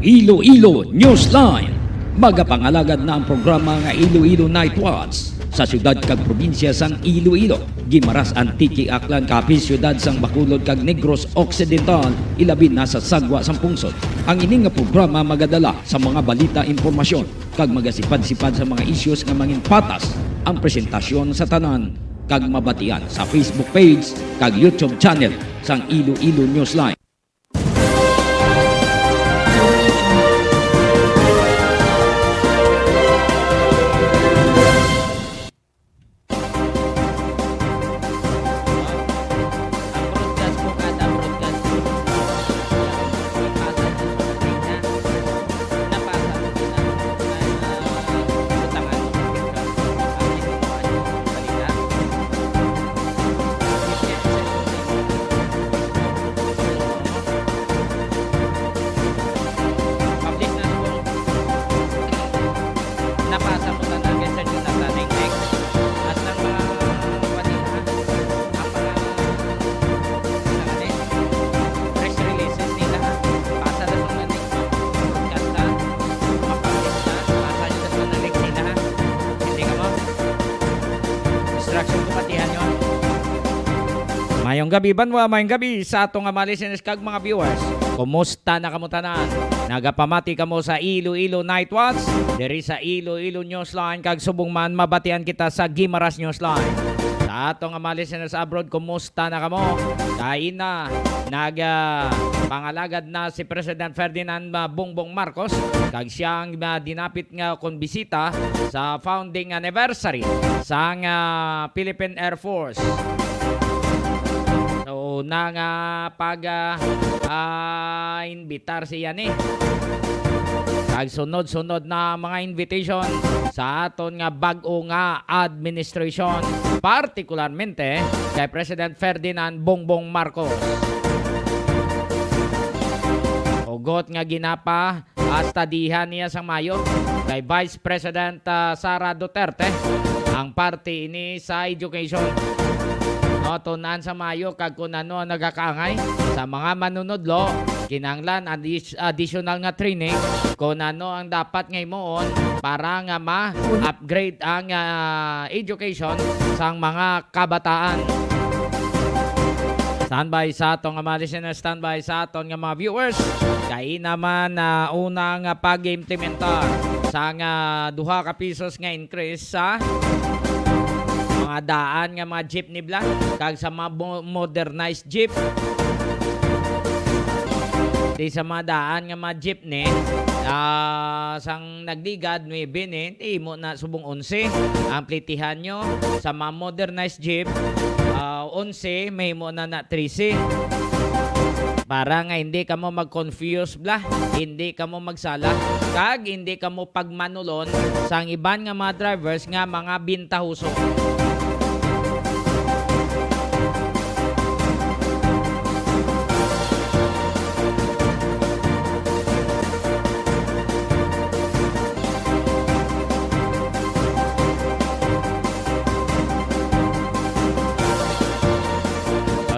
Iloilo Newsline. Magapangalagad na ang programa nga Iloilo Night Watch sa syudad kag probinsya sang Iloilo. Gimaras Antique Aklan kapis syudad sang Bacolod kag Negros Occidental ilabi na sa sagwa sang pungsod. Ang ini nga programa magadala sa mga balita, impormasyon kag magasipad-sipad sa mga issues nga mangin patas ang presentasyon sa tanan kag mabatian sa Facebook page kag YouTube channel sang Iloilo Newsline. Mayong gabi banwa, mayong gabi sa atong mga listeners kag mga viewers. Kumusta na kamo tanan? Nagapamati kamo sa Iloilo Night Watch, diri sa Iloilo Newsline kag subong man mabatian kita sa Gimaras Newsline. Sa atong mga listeners abroad, kumusta na kamo? Kain na pangalagad na si President Ferdinand Bongbong Marcos kag siyang dinapit nga kon bisita sa founding anniversary sa Philippine Air Force. So, pag-invitar siya ni. Kag sunod-sunod na mga invitation sa aton nga bag-o nga administration, partikularmente kay President Ferdinand Bongbong Marcos. Ugot nga ginapa stadihan niya sa Mayo kay Vice President Sara Duterte ang party ini sa education. Tunan sa Mayo kag kung ano nagakaangay sa mga manunodlo, kinanglan additional nga training kung ano ang dapat nga imoon para nga ma-upgrade ang education sa mga kabataan. Standby sa atong mga listeners, standby sa atong mga viewers. Kay naman unang pag-implementar sa 2 ka pesos nga increase sa mga daan nga mga jeepney bla kag sa mga modernized jeep. Di sa mga daan nga mga jeepney sang nagligad 9 ni imo na subong 11 ang plitihan nyo. Sa mga modernized jeep 11 may mo na 13 para nga hindi ka mo mag-confuse bla, hindi ka mo magsala kag hindi ka mo pagmanulon sang iban nga mga drivers nga mga bintahuso.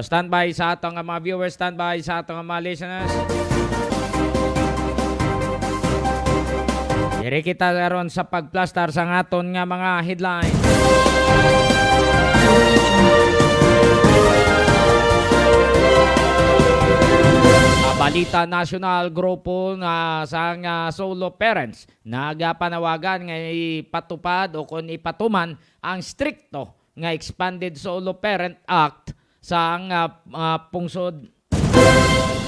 Standby sa atong mga viewers, standby sa atong mga listeners. Diri kita karon sa pagplastar sa aton nga mga headline. Balita national grupo nga sa solo parents nagapanawagan nga ipatupad o kung ipatuman ang strikto nga expanded solo parent act sa pungsod.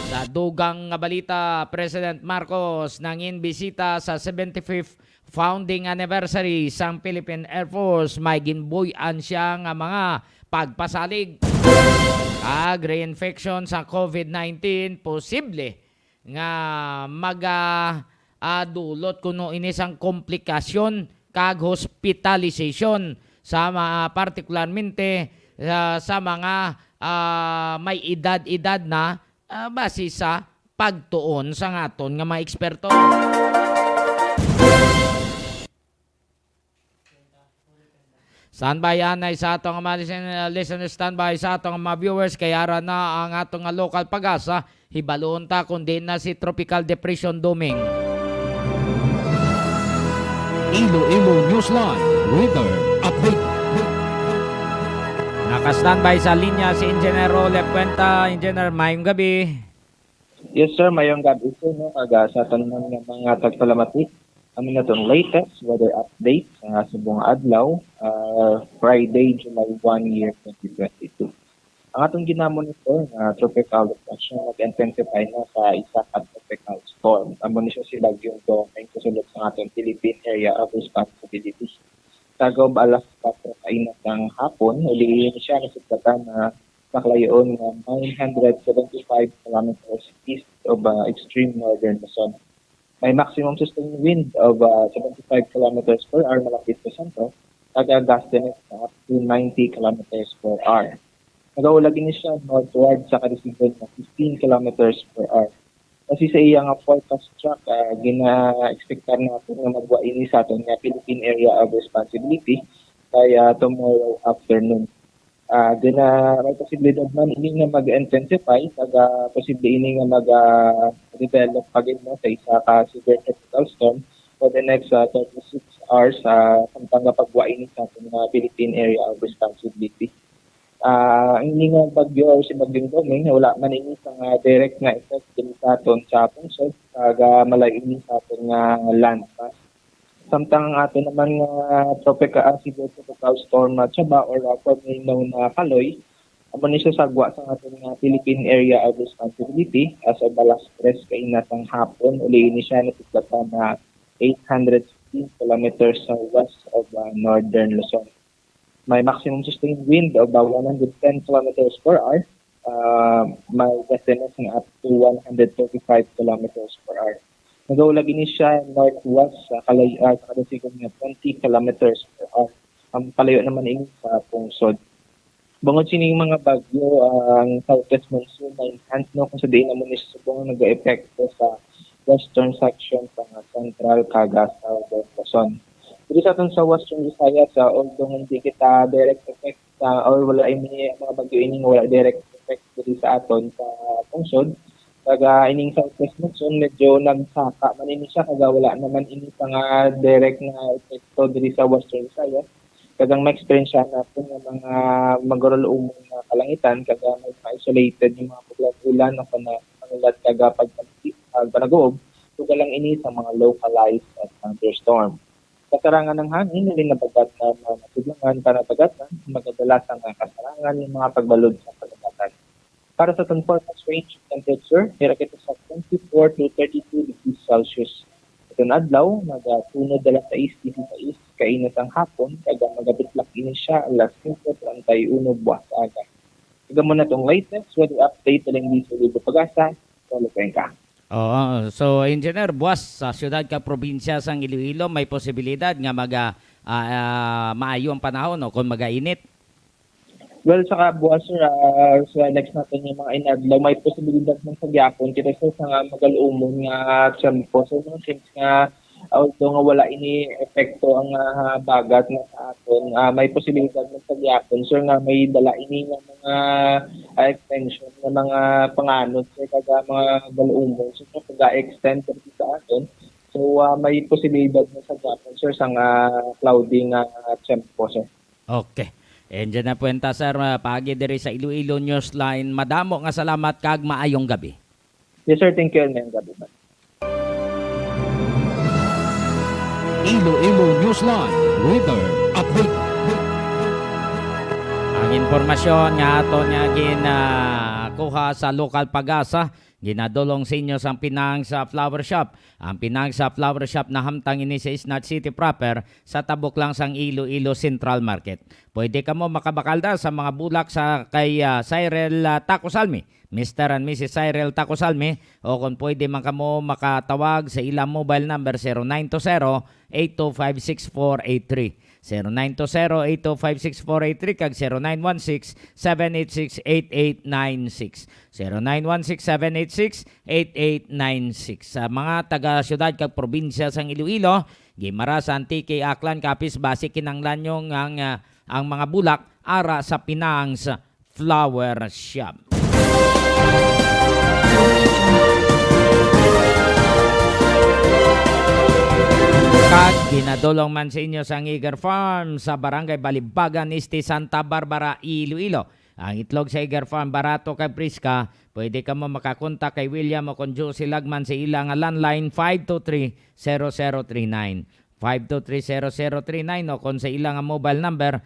Sa dugang nga balita, President Marcos nangin bisita sa 75th founding anniversary sang Philippine Air Force. May ginbuyan siya nga mga pagpasalig kag reinfection sa COVID-19 posible nga dulot kuno inisang komplikasyon kag hospitalization sa partikularmente sa mga may edad-edad na base sa pagtuon sa ngaton nga mga eksperto. Standby anay sa atong mga listeners, standby sa atong mga viewers, kay ara na ang atong local pag-asa Hibaloon ta kundi na si Tropical Depression Duming. Iloilo Newsline Weather Update. Naka-standby sa linya si Engineer Ole Cuenta. Engineer, mayong gabi. Yes sir, mayong gabi sir, no? Sa tanan ng mga tagpalamati. Kami na itong latest weather update sa subong adlaw, Friday, July 1, year 2022. Ang atong ginamonitor na tropical depression nag-intensify na sa isa ka tropical storm. Amo ni siya si Bagyong Domeng kasulod sa atong Philippine Area of Responsibility. Tagob alas 4 kainat ng hapon, uliin siya nasiklatan na nakalayoon ng 975 kilometers east of extreme northern Luzon. May maximum sustained wind of 75 kilometers per hour malapit sa sentro, taga-gustiness na up to 90 kilometers per hour. Nag-aulagin siya northward sa kadisigon na 15 kilometers per hour. Kasi sa iyang forecast track, gina-expectar natin na magwa ini sa ating Philippine Area of Responsibility kaya tomorrow afternoon. May posibilidad man ini nga mag-intensify, posible ini nga mag-develop pagin mo sa isa ka severe tropical storm for the next 36 hours samtang pagwa ini sa ating Philippine Area of Responsibility. Hindi nga bagyo or si Bagyong Domeng, wala man ini sa direct na effect din sa aton sa pungsod, malayo ini sa aton land mass. Samtang ato naman tropical storm na Chaba or tornado na Kaloy, amo ni siya sagwa sa ating Philippine Area of Responsibility as of alas 3 kainatang hapon. Uli ni siya natiklatan na 816 kilometers sa west of northern Luzon. May maximum sustained wind of 110 kilometers per hour. May destination up to 135 kilometers per hour. Nag-aulagin ni siya northwest sa kadasigon nga 20 kilometers per hour. Ang palayo naman ini sa pungsod. Bangod sining mga bagyo, ang southwest monsoon na enhanced no kung sa diin naman ni subong nag-epekto sa western section sa central kaga southern Luzon. Dito sa aton sa western Visayas, although hindi kita direct effect or wala ini mga bagyo ini wala direct effect dito sa aton sa pungsod, kaga ining southwest monsoon medyo nagsaka man ini siya kaga wala naman ini pa nga direct na epekto diri sa western Visayas. Kagang ma-experience natin ng mga magorol-umong na kalangitan kaga may isolated yung mga paglagulan na panulad kaga pagpanagoob tuga lang ini sa mga localized at thunderstorm. Kasarangan ng hangin hindi nabagat na nasidlangan panatagat magadalas ang kasarangan yung mga pagbalod sa kalagatan. Para sa itong forecast range of temperature, hirakita sa 24 to 32 degrees Celsius. Itong adlaw, mag-tunod alas 6 degrees kainat ang hapon, kaga magabitlak ini siya alas 5:31 buwas aga. Tiga mo na itong latest weather update na lang dito sa Libo Pag-asa. Tuloy ka. Oo, so Engineer, buwas sa siyudad ka probinsya sang Iloilo, may posibilidad nga maayo ang panahon o kung magainit. Well, saka buwas sir, sa next natin yung mga inadlaw, may posibilidad ng sagyapon kita sa nga magalumon nga tiyempo. So, since nga, although nga wala ini epekto ang bagat na sa aton, may posibilidad ng sagyapon. So, nga may dala ini ng mga extension ng mga panganod sa kaga mga galumon. So, pag-extend sa aton. So, may posibilidad ng sagyapon, sir, sa cloudy nga tiyempo, sir. Okay. And dyan na puwenta, sir, pagi diri sa Iloilo Newsline. Madamo nga salamat kag maayong gabi. Yes, sir. Thank you. Ngayong gabi. Iloilo Newsline Weather Update. Ang impormasyon nga ato niya ginakuha sa Lokal Pag-asa, ginadulong sa inyo sa Pinang sa Flower Shop. Ang Pinang sa Flower Shop na hamtang ini sa Isnat City proper sa tabok lang sang Iloilo Central Market. Pwede ka mo makabakalda sa mga bulak sa kay Cyril Tacosalmi, Mr. and Mrs. Cyril Tacosalmi, o kung pwede man kamo makatawag sa ilang mobile number 0920-825-6483. 0920-825-6483 kag 0916-786-8896. 0916-786-8896. Sa mga taga-syudad kag probinsya sang Iloilo, gimara sa Antique Aklan Kapis base kinanglan yung ang mga bulak ara sa Pinang's Flower Shop. Ginadulong man sa inyo sa Eager Farm sa Barangay Balibagan, Este, Santa Barbara, Iloilo. Ang itlog sa Eager Farm, barato kay Priska. Pwede ka mo makakontak kay William o kung Josie Lagman sa ilang landline 523-0039. 523-0039 o kung sa ilang mobile number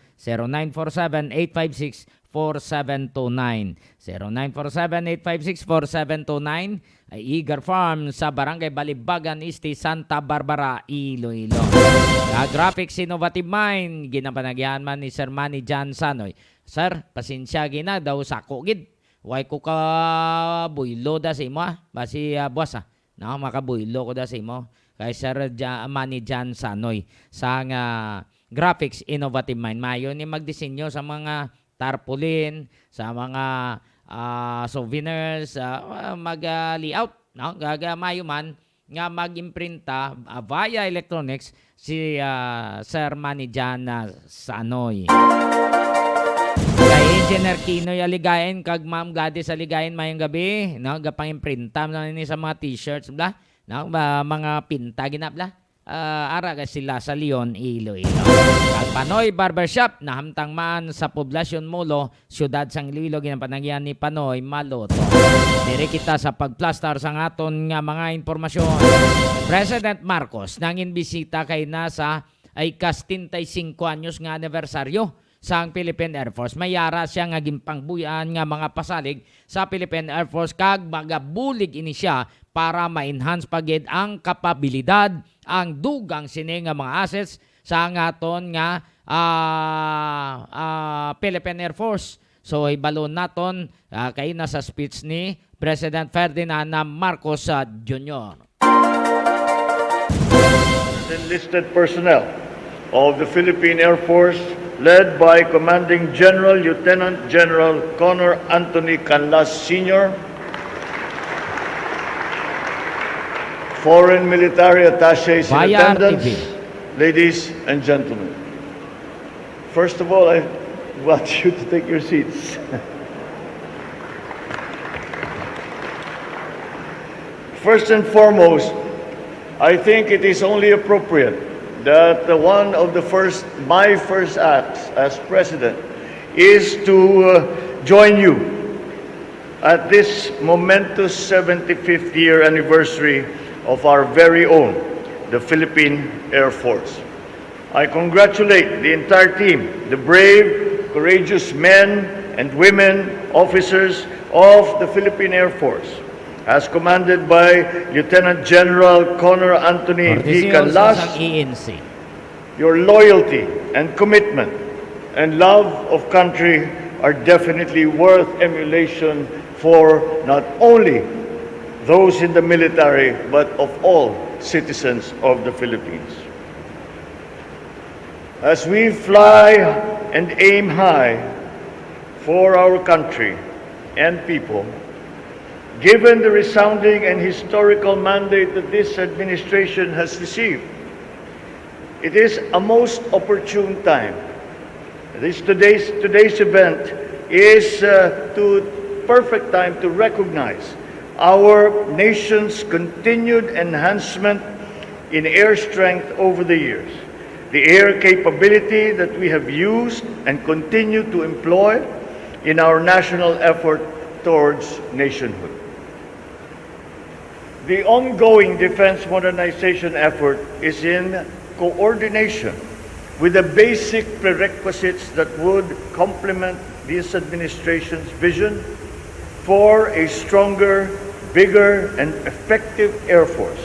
0947-856-4729. 0947-856-4729 ay Eager Farm sa Barangay Balibagan, Este, Santa Barbara, Iloilo. Graphics Innovative Mind, ginapanagyan man ni Sir Manny Jan Sanoy. Sir, pasensya gina daw sako gid. Way ko ka buylo da sa imo basi boss no, makabuylo ko da sa imo kay Sir Manny Jan Sanoy sa Graphics Innovative Mind. Mayo ni magdisenyo sa mga tarpaulin, sa mga souvenirs, mag-layout, no? Gagamayo man nga mag-imprinta via electronics si Sir Manny Jan Sanoy. Kay Engineer Kinoy aligayen kag Ma'am Gladys aligayen mayong gabi, no? Gapang imprinta na ni sa mga t-shirts bla, no? Mga pinta ginabla. Ara ka sila sa Leon, Iloilo. At Panoy Barbershop na hamtang man sa Poblasyon Molo, siyudad sang Iloilo, ginapanagyan ni Panoy Maloto. Dire kita sa pagplastar sa aton nga mga impormasyon. President Marcos nang inbisita kay nasa ay 65 anyos nga anibersaryo sa Philippine Air Force. Mayara siya nga gimpangbuyan nga mga pasalig sa Philippine Air Force kag magabulig ini siya para ma-enhance pagid ang kapabilidad, ang dugang sini nga mga assets sa ngaton nga Philippine Air Force. So ibalon naton kay nasa speech ni President Ferdinand Marcos Jr. Enlisted personnel of the Philippine Air Force led by Commanding General Lieutenant General Connor Anthony Canlas Sr., foreign military attaches in Via attendance, RTV. ladies and gentlemen. First of all, I want you to take your seats. First and foremost, I think it is only appropriate that my first acts as president is to join you at this momentous 75th year anniversary of our very own, the Philippine Air Force. I congratulate the entire team, the brave, courageous men and women, officers of the Philippine Air Force, as commanded by Lieutenant General Connor Anthony D. Canlas. ENC. Your loyalty and commitment and love of country are definitely worth emulation for not only those in the military, but of all citizens of the Philippines. As we fly and aim high for our country and people, given the resounding and historical mandate that this administration has received, it is a most opportune time. Today's event is the perfect time to recognize our nation's continued enhancement in air strength over the years, the air capability that we have used and continue to employ in our national effort towards nationhood. The ongoing defense modernization effort is in coordination with the basic prerequisites that would complement this administration's vision for a stronger, bigger, and effective Air Force,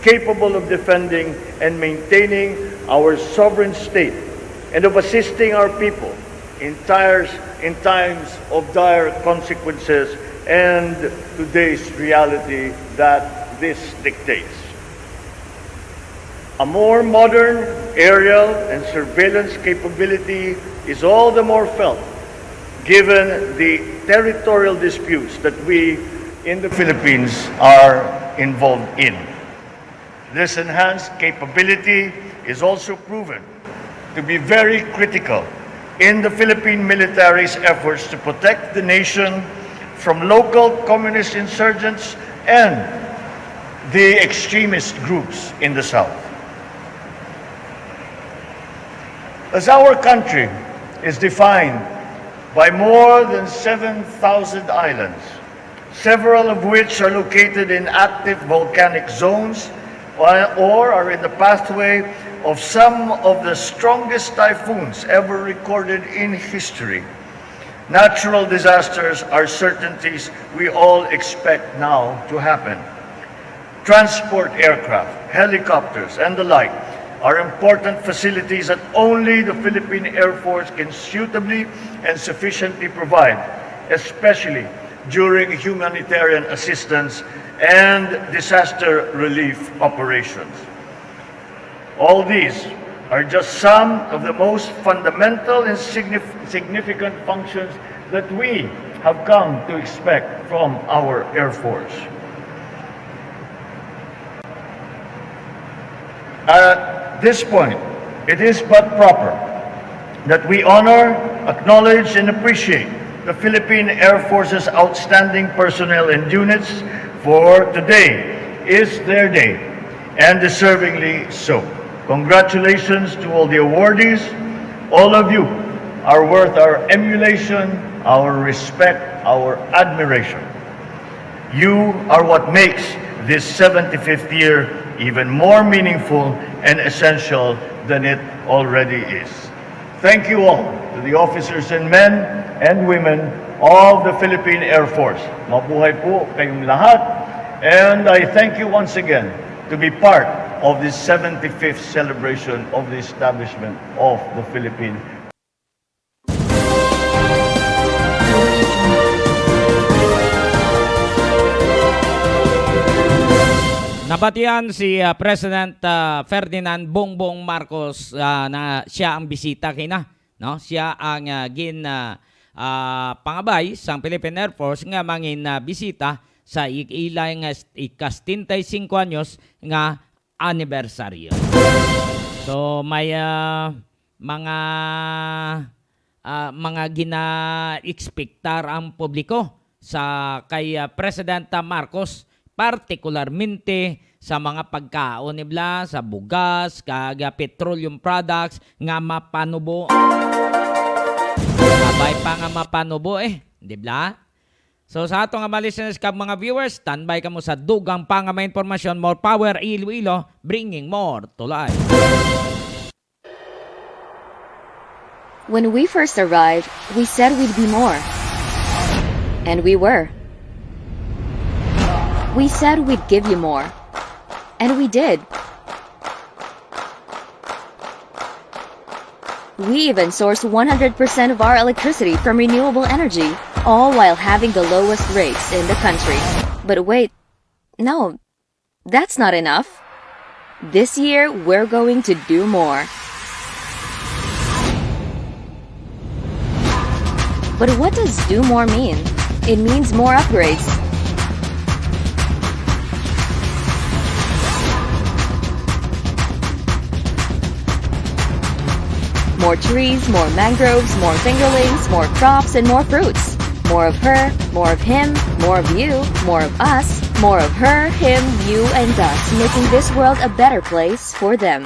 capable of defending and maintaining our sovereign state and of assisting our people in times of dire consequences and today's reality that this dictates. A more modern aerial and surveillance capability is all the more felt given the territorial disputes that we in the Philippines are involved in. This enhanced capability is also proven to be very critical in the Philippine military's efforts to protect the nation from local communist insurgents and the extremist groups in the South. As our country is defined by more than 7,000 islands, several of which are located in active volcanic zones or are in the pathway of some of the strongest typhoons ever recorded in history. Natural disasters are certainties we all expect now to happen. Transport aircraft, helicopters, and the like are important facilities that only the Philippine Air Force can suitably and sufficiently provide, especially during humanitarian assistance and disaster relief operations. All these are just some of the most fundamental and significant functions that we have come to expect from our Air Force. At this point, it is but proper that we honor, acknowledge, and appreciate the Philippine Air Force's outstanding personnel and units, for today is their day, and deservingly so. Congratulations to all the awardees. All of you are worth our emulation, our respect, our admiration. You are what makes this 75th year even more meaningful and essential than it already is. Thank you all to the officers and men and women of the Philippine Air Force. Mabuhay po kayong lahat, and I thank you once again to be part of this 75th celebration of the establishment of the Philippine. Nabatian si President Ferdinand Bongbong Marcos na siya ang bisita kina, no? Siya ang pangabay sa Philippine Air Force nga mangin bisita sa ilay nga ika-75 anyos nga anibersaryo. So may mga gina-expectar ang publiko sa kay President Marcos, partikularmente sa mga pagkaon nibla, sa bugas, kaga petroleum products nga mapanubo. Abay pa nga mapanubo di ba? So sa ato nga mga listeners kag mga viewers, standby ka mo sa dugang pa nga mga informasyon. More power Iloilo, bringing more to life. When we first arrived, we said we'd be more. And we were. We said we'd give you more. And we did. We even sourced 100% of our electricity from renewable energy, all while having the lowest rates in the country. But wait, no, that's not enough. This year, we're going to do more. But what does do more mean? It means more upgrades. More trees, more mangroves, more fingerlings, more crops, and more fruits. More of her, more of him, more of you, more of us, more of her, him, you, and us, making this world a better place for them.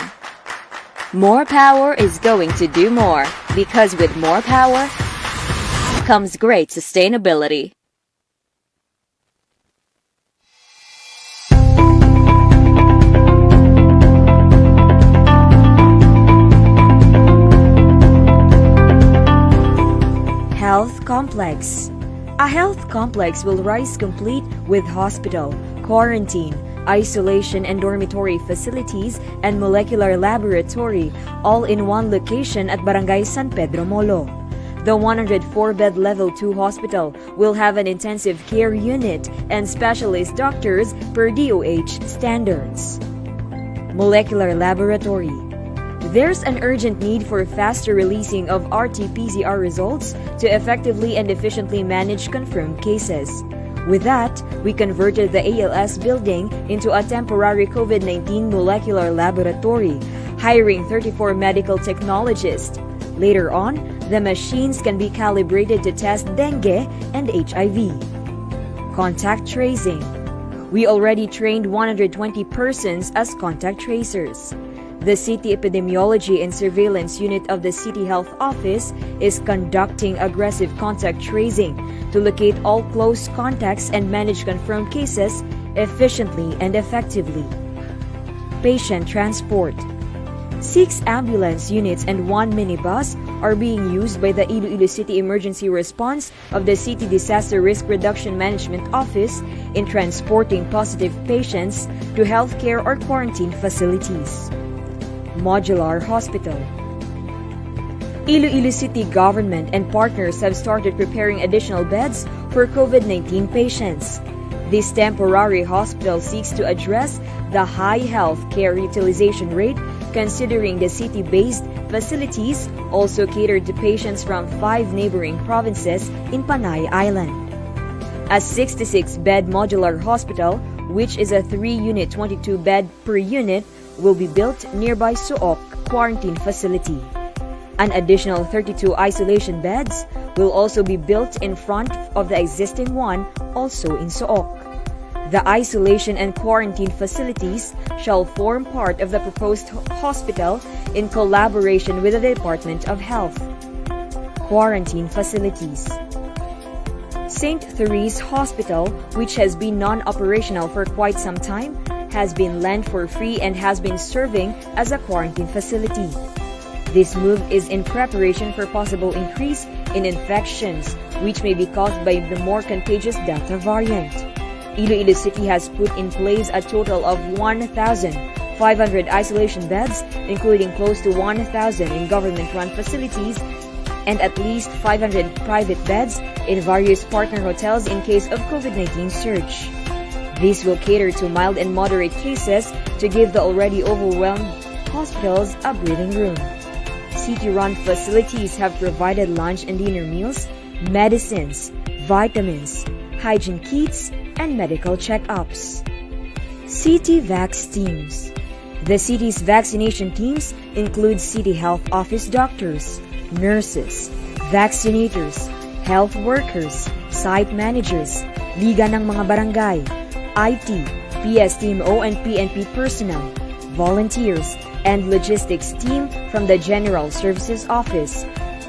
More power is going to do more, because with more power comes great sustainability. Health Complex. A health complex will rise complete with hospital, quarantine, isolation and dormitory facilities, and molecular laboratory, all in one location at Barangay San Pedro Molo. The 104-bed Level 2 hospital will have an intensive care unit and specialist doctors per DOH standards. Molecular laboratory. There's an urgent need for faster releasing of RT-PCR results to effectively and efficiently manage confirmed cases. With that, we converted the ALS building into a temporary COVID-19 molecular laboratory, hiring 34 medical technologists. Later on, the machines can be calibrated to test dengue and HIV. Contact tracing. We already trained 120 persons as contact tracers. The City Epidemiology and Surveillance Unit of the City Health Office is conducting aggressive contact tracing to locate all close contacts and manage confirmed cases efficiently and effectively. Patient transport. 6 ambulance units and 1 minibus are being used by the Iloilo City Emergency Response of the City Disaster Risk Reduction Management Office in transporting positive patients to healthcare or quarantine facilities. Modular Hospital. Iloilo City government and partners have started preparing additional beds for COVID-19 patients. This temporary hospital seeks to address the high health care utilization rate, considering the city-based facilities also cater to patients from 5 neighboring provinces in Panay Island. A 66-bed modular hospital, which is a 3-unit 22-bed per unit, will be built nearby Suoc quarantine facility. An additional 32 isolation beds will also be built in front of the existing one, also in Suoc. The isolation and quarantine facilities shall form part of the proposed hospital in collaboration with the Department of Health. Quarantine facilities. St. Therese Hospital, which has been non-operational for quite some time, has been lent for free and has been serving as a quarantine facility. This move is in preparation for possible increase in infections, which may be caused by the more contagious Delta variant. Iloilo City has put in place a total of 1,500 isolation beds, including close to 1,000 in government-run facilities and at least 500 private beds in various partner hotels in case of COVID-19 surge. These will cater to mild and moderate cases to give the already overwhelmed hospitals a breathing room. City-run facilities have provided lunch and dinner meals, medicines, vitamins, hygiene kits, and medical checkups. City Vax Teams. The city's vaccination teams include City Health Office doctors, nurses, vaccinators, health workers, site managers, Liga ng mga barangay, IT, PSTMO and PNP personnel, volunteers, and logistics team from the General Services Office.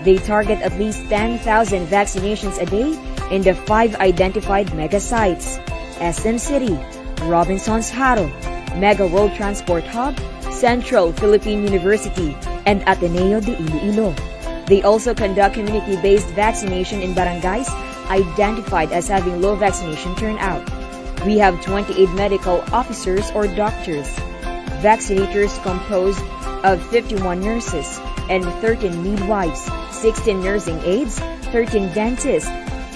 They target at least 10,000 vaccinations a day in the 5 identified mega sites: SM City, Robinson's Haro, Mega World Transport Hub, Central Philippine University, and Ateneo de Iloilo. They also conduct community-based vaccination in barangays identified as having low vaccination turnout. We have 28 medical officers or doctors, vaccinators composed of 51 nurses and 13 midwives, 16 nursing aides, 13 dentists,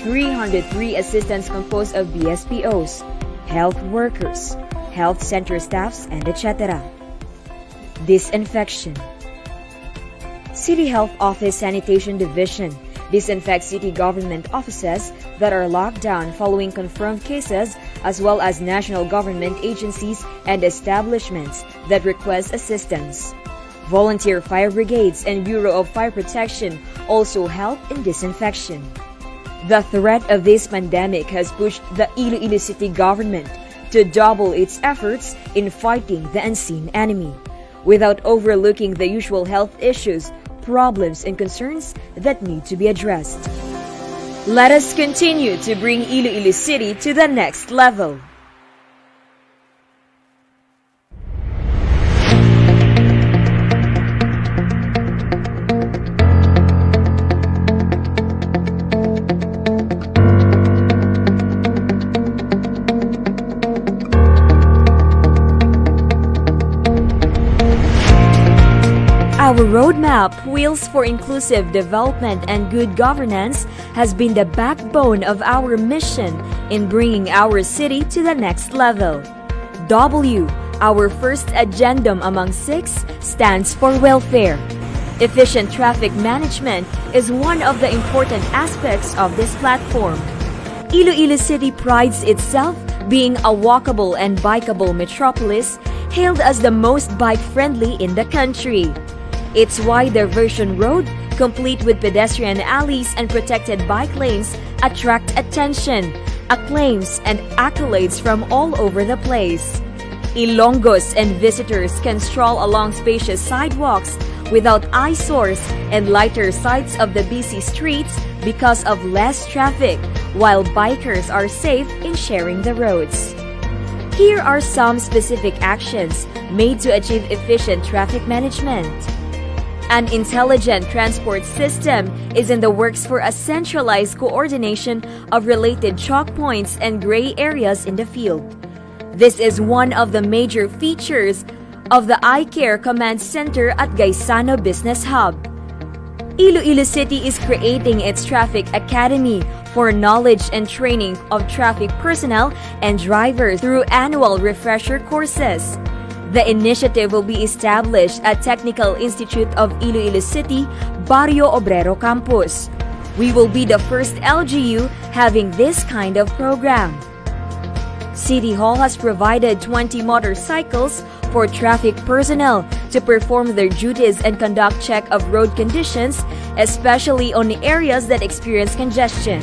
303 assistants composed of BSPOs, health workers, health center staffs, and etc. Disinfection. City Health Office Sanitation Division disinfects city government offices that are locked down following confirmed cases, as well as national government agencies and establishments that request assistance. Volunteer fire brigades and Bureau of Fire Protection also help in disinfection. The threat of this pandemic has pushed the Iloilo City government to double its efforts in fighting the unseen enemy, without overlooking the usual health issues, problems, and concerns that need to be addressed. Let us continue to bring Iloilo City to the next level. Our roadmap, Wheels for Inclusive Development and Good Governance, has been the backbone of our mission in bringing our city to the next level. W, our first agendum among 6, stands for welfare. Efficient traffic management is one of the important aspects of this platform. Iloilo City prides itself being a walkable and bikeable metropolis, hailed as the most bike-friendly in the country. Its wide diversion road, complete with pedestrian alleys and protected bike lanes, attract attention, acclaims, and accolades from all over the place. Ilonggos and visitors can stroll along spacious sidewalks without eyesores and lighter sights of the busy streets because of less traffic, while bikers are safe in sharing the roads. Here are some specific actions made to achieve efficient traffic management. An intelligent transport system is in the works for a centralized coordination of related choke points and gray areas in the field. This is one of the major features of the iCare Command Center at Gaisano Business Hub. Iloilo City is creating its Traffic Academy for knowledge and training of traffic personnel and drivers through annual refresher courses. The initiative will be established at Technical Institute of Iloilo City, Barrio Obrero Campus. We will be the first LGU having this kind of program. City Hall has provided 20 motorcycles for traffic personnel to perform their duties and conduct check of road conditions, especially on areas that experience congestion.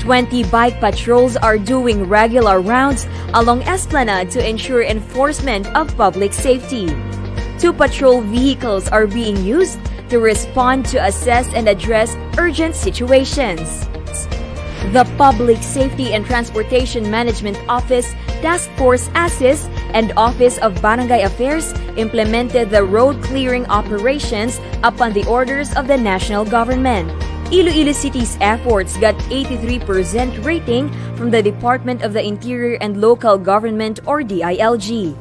20 bike patrols are doing regular rounds along Esplanade to ensure enforcement of public safety. 2 patrol vehicles are being used to respond to assess and address urgent situations. The Public Safety and Transportation Management Office, Task Force ASIS, and Office of Barangay Affairs implemented the road clearing operations upon the orders of the national government. Iloilo City's efforts got 83% rating from the Department of the Interior and Local Government or DILG.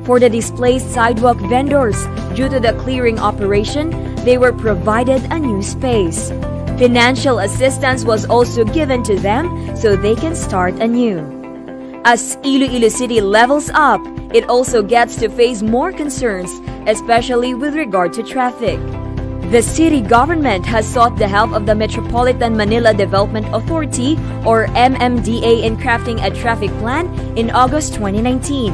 For the displaced sidewalk vendors, due to the clearing operation, they were provided a new space. Financial assistance was also given to them so they can start anew. As Iloilo City levels up, it also gets to face more concerns, especially with regard to traffic. The city government has sought the help of the Metropolitan Manila Development Authority or MMDA in crafting a traffic plan in August 2019.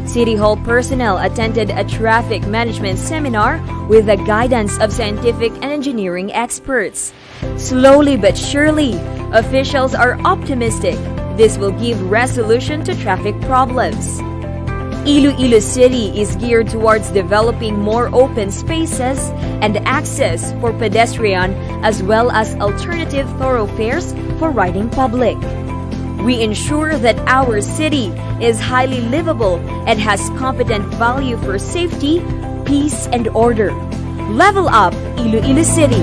City Hall personnel attended a traffic management seminar with the guidance of scientific and engineering experts. Slowly but surely, officials are optimistic this will give resolution to traffic problems. Iloilo City is geared towards developing more open spaces and access for pedestrian as well as alternative thoroughfares for riding public. We ensure that our city is highly livable and has competent value for safety, peace, and order. Level up Iloilo City!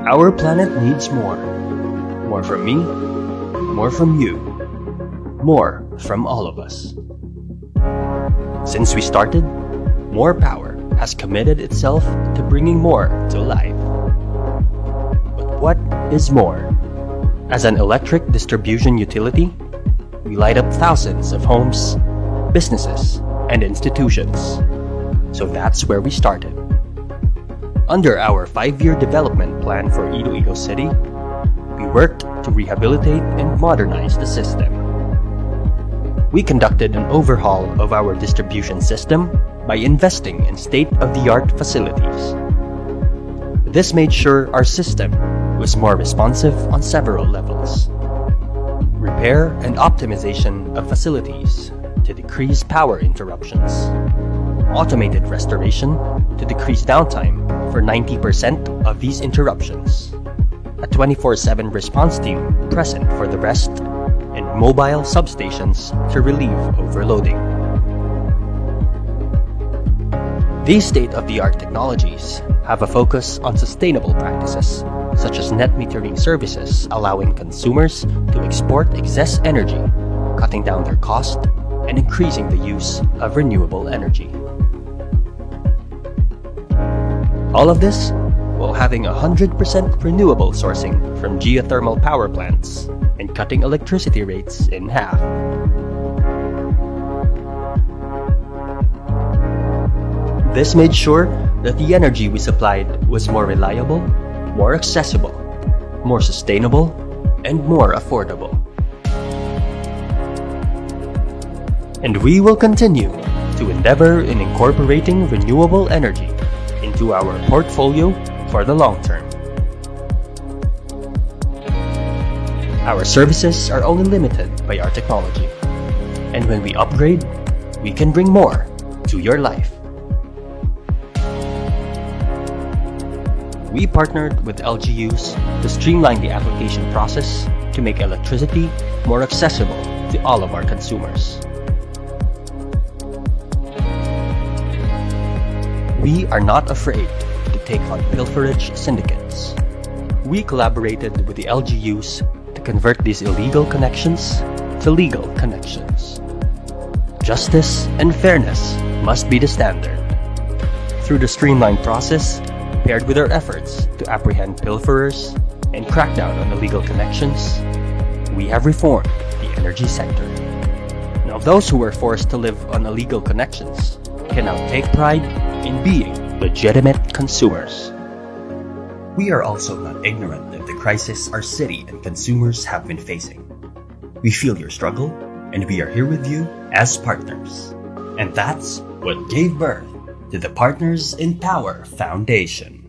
Our planet needs more. More from me, more from you, more from all of us. Since we started, More Power has committed itself to bringing more to life. But what is more? As an electric distribution utility, we light up thousands of homes, businesses, and institutions. So that's where we started. Under our 5-year development plan for Iloilo City, we worked to rehabilitate and modernize the system. We conducted an overhaul of our distribution system by investing in state-of-the-art facilities. This made sure our system was more responsive on several levels. Repair and optimization of facilities to decrease power interruptions. Automated restoration to decrease downtime for 90% of these interruptions. A 24/7 response team present for the rest, and mobile substations to relieve overloading. These state-of-the-art technologies have a focus on sustainable practices, such as net metering services allowing consumers to export excess energy, cutting down their cost, and increasing the use of renewable energy. All of this while having 100% renewable sourcing from geothermal power plants and cutting electricity rates in half. This made sure that the energy we supplied was more reliable, more accessible, more sustainable, and more affordable. And we will continue to endeavor in incorporating renewable energy into our portfolio for the long term. Our services are only limited by our technology, and when we upgrade, we can bring more to your life. We partnered with LGUs to streamline the application process to make electricity more accessible to all of our consumers. We are not afraid to take on pilferage syndicates. We collaborated with the LGUs to convert these illegal connections to legal connections. Justice and fairness must be the standard. Through the streamlined process, paired with our efforts to apprehend pilferers and crack down on illegal connections, we have reformed the energy sector. Now those who were forced to live on illegal connections can now take pride in being legitimate consumers. We are also not ignorant of the crisis our city and consumers have been facing. We feel your struggle, and we are here with you as partners. And that's what gave birth to the Partners in Power Foundation.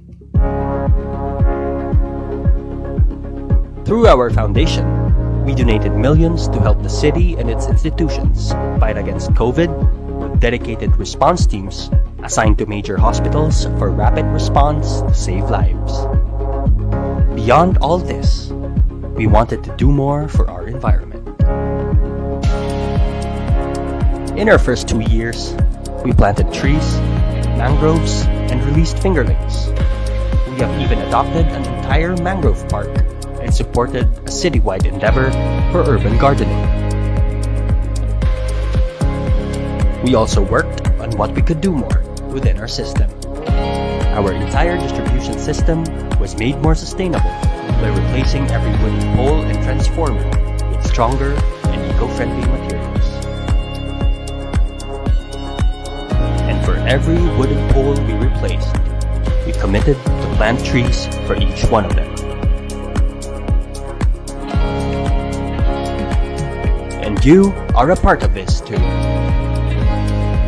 Through our foundation, we donated millions to help the city and its institutions fight against COVID with dedicated response teams assigned to major hospitals for rapid response to save lives. Beyond all this, we wanted to do more for our environment. In our first 2 years, we planted trees, mangroves, and released fingerlings. We have even adopted an entire mangrove park and supported a citywide endeavor for urban gardening. We also worked on what we could do more within our system. Our entire distribution system was made more sustainable by replacing every wooden pole and transformer with stronger and eco-friendly materials. And for every wooden pole we replaced, we committed to plant trees for each one of them. And you are a part of this too.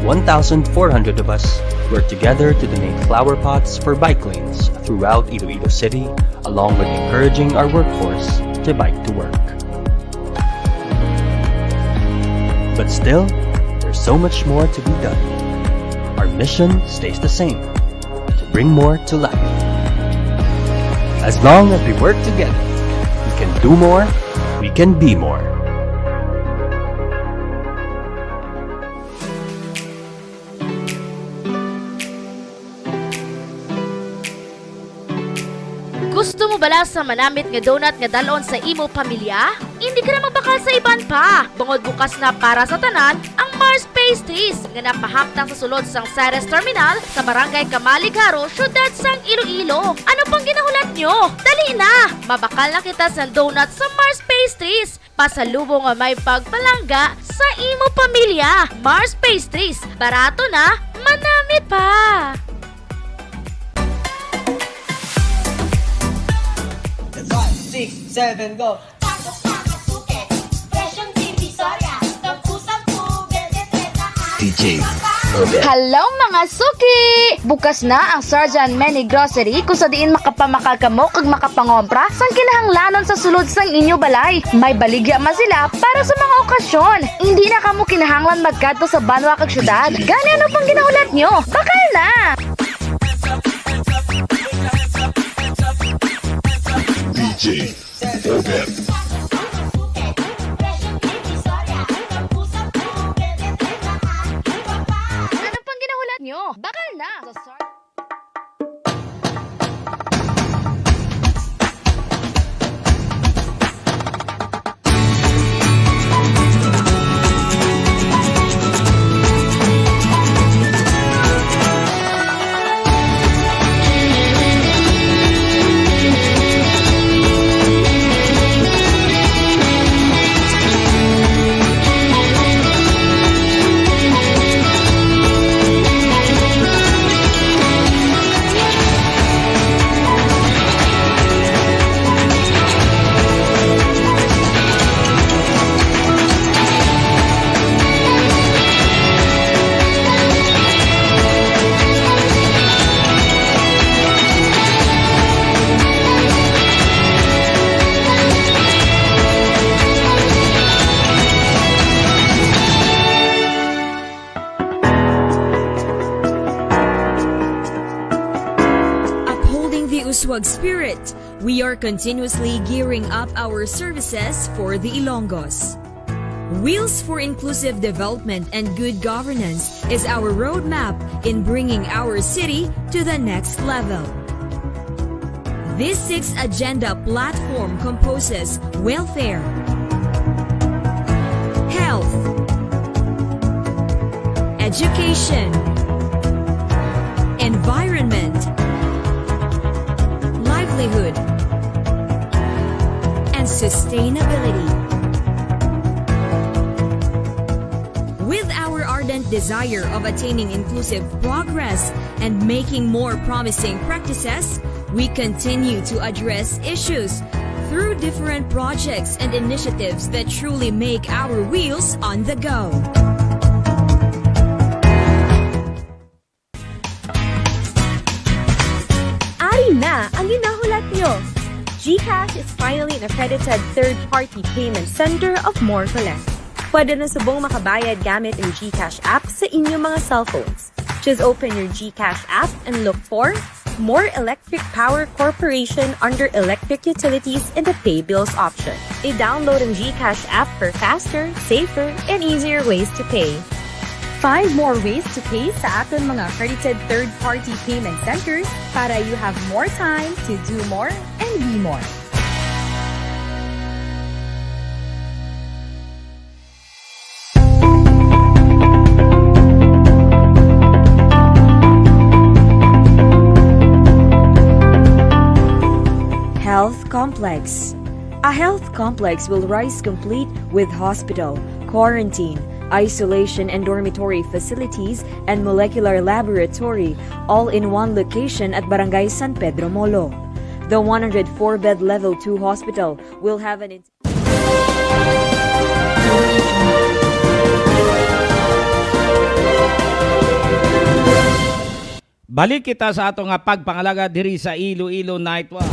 1,400 of us worked together to donate flower pots for bike lanes throughout Iloilo City, along with encouraging our workforce to bike to work. But still, there's so much more to be done. Our mission stays the same, to bring more to life. As long as we work together, we can do more, we can be more. Gusto mo bala sa manamit nga donut nga dalon sa imo pamilya? Hindi ka na mabakal sa iban pa. Bungod bukas na para sa tanan ang Mars Pastries nga napahaptang sa sulod sang Ceres Terminal sa Barangay Kamaligaro, syudad sang Iloilo. Ano pang ginahulat nyo? Dali na! Mabakal na kita sa donut sa Mars Pastries. Pasalubong nga may pagpalangga sa imo pamilya. Mars Pastries. Barato na, manamit pa! 6, 7, go! DJ Hello mga suki! Bukas na ang Sarjan Many Grocery kung sa diin makapamakal kamo kag makapangompra sang kinahanglanon sa sulod sang inyo balay. May baligya man sila para sa mga okasyon. Hindi na kamo kinahanglan magkadto sa banwa kag syudad. Gani ano pang ginahulat nyo? Bakal na! DJ Over. Ano pang ginahulat nyo? Bakal na! we are continuously gearing up our services for the Ilonggos. Wheels for Inclusive Development and Good Governance is our roadmap in bringing our city to the next level. This 6-agenda platform composes welfare, health, education, environment, livelihood, and sustainability. With our ardent desire of attaining inclusive progress and making more promising practices, we continue to address issues through different projects and initiatives that truly make our wheels on the go. Ari na ang ginahulat nyo! GCash is finally an accredited third-party payment center of More Collect. Pwede na subong makabayad gamit ang GCash app sa inyong mga cellphones. Just open your GCash app and look for More Electric Power Corporation under Electric Utilities in the Pay Bills option. I-download ang GCash app for faster, safer, and easier ways to pay. Find more ways to pay sa ating mga accredited third-party payment centers para you have more time to do more and be more. Health Complex. A health complex will rise complete with hospital, quarantine, isolation and dormitory facilities, and molecular laboratory, all in one location at Barangay San Pedro Molo. The 104-bed Level 2 hospital will have an Balik kita sa ato nga pagpangalaga diri sa Iloilo Night Watch.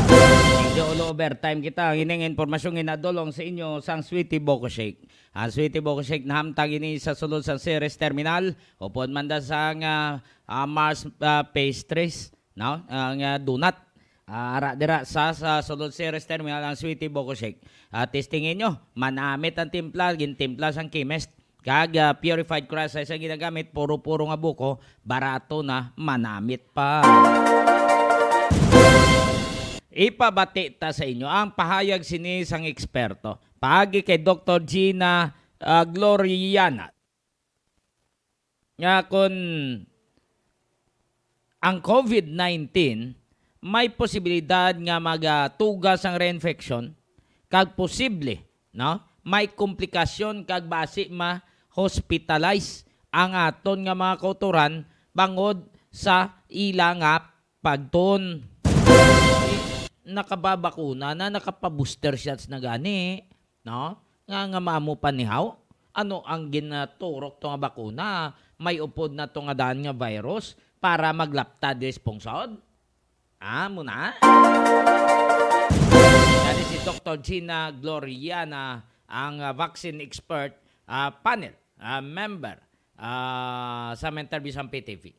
Medyo all overtime kita. Hining informasyon ginadolong sa inyo sang Sweetie Boko Shake. Ang Sweetie Boko Shake na hamtag ini sa sulod sa Ceres Terminal. Upon manda sa Mars pastries. No? Ang donut. Ara dira sa sulod Ceres Terminal ang Sweetie Boko Shake. Testingin nyo. Manamit ang timpla. Gintimpla sang chemist. Kag purified crush sa ginagamit, puro-puro nga buko, barato na, manamit pa. Ipabati ta sa inyo ang pahayag sini sang eksperto. Paagi kay Dr. Gina Gloriana. Nga kun ang COVID-19 may posibilidad nga magatugas ang reinfection kag posible, no? May komplikasyon kag basi hospitalize ang aton nga mga kauturan bangod sa ilang pagton. Nakababakuna na, nakapa-booster shots na gani, no? Nga mamo panihaw. Ano ang ginaturok to nga bakuna? May upod na to nga daan nga virus para maglaptad responsod? Muna. Yan si Dr. Gina Gloriana, ang vaccine expert panel member sa interview sa PTV.